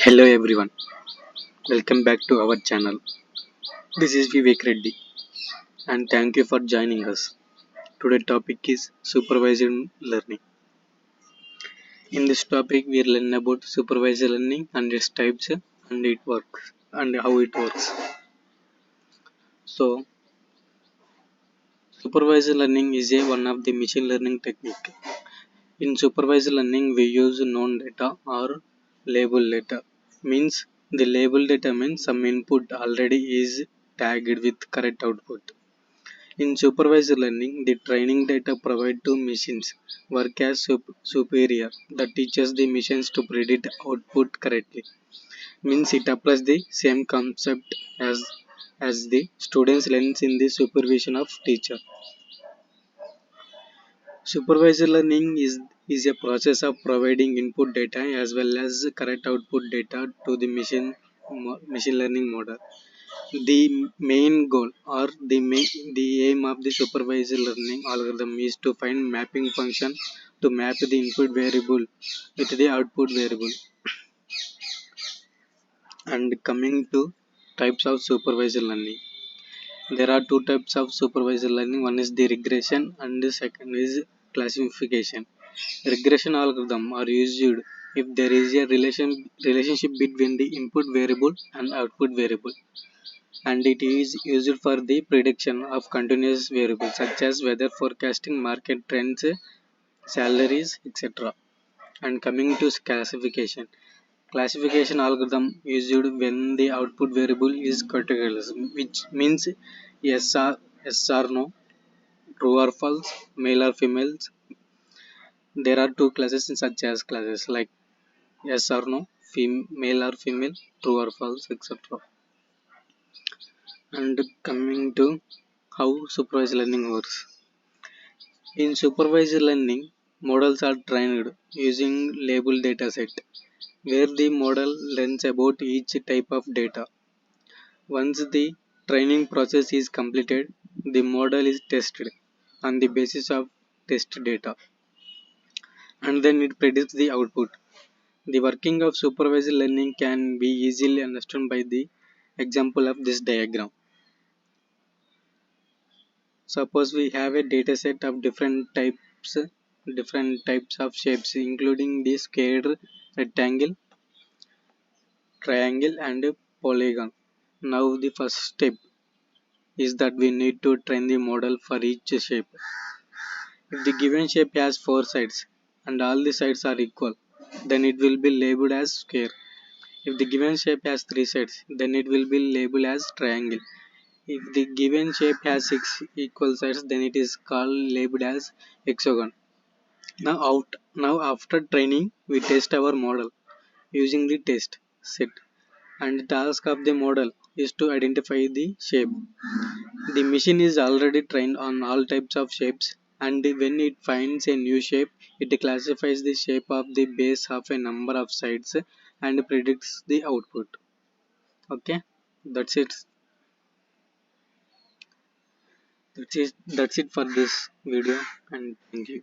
Hello everyone, welcome back to our channel. This is Vivek Reddy and thank you for joining us. Today's topic is supervised learning. In this topic we learn about supervised learning and its types and it works and how it works. So supervised learning is one of the machine learning technique. In supervised learning we use known data or label data. Means the label data means some input already is tagged with correct output. In supervised learning, the training data provided to machines work as superior that teaches the machines to predict output correctly. Means it applies the same concept as the students learns in the supervision of teacher. Supervised learning is a process of providing input data as well as correct output data to the machine learning model. The main goal or the aim of the supervised learning algorithm is to find mapping function to map the input variable with the output variable. And coming to types of supervised learning, there are two types of supervised learning. One is the regression and the second is classification. Regression algorithm are used if there is a relationship between the input variable and output variable, and it is used for the prediction of continuous variables such as weather forecasting, market trends, salaries, etc. And coming to classification. Classification algorithm used when the output variable is categorized, which means yes or no, true or false, male or females. There are two classes such as classes like yes or no, male or female, true or false, etc. And coming to how supervised learning works. In supervised learning, models are trained using label dataset, where the model learns about each type of data. Once the training process is completed, the model is tested on the basis of test data, and then it predicts the output. The working of supervised learning can be easily understood by the example of this diagram. Suppose we have a data set of different types of shapes, including the square, rectangle, triangle, and polygon. Now, the first step is that we need to train the model for each shape. If the given shape has four sides and all the sides are equal, then it will be labeled as square. If the given shape has three sides, then it will be labeled as triangle. If the given shape has six equal sides, then it is called labeled as hexagon. Now after training, we test our model using the test set, and the task of the model is to identify the shape. The machine is already trained on all types of shapes, and when it finds a new shape, it classifies the shape of the base of a number of sides and predicts the output. Okay, that's it. That's it for this video, and thank you.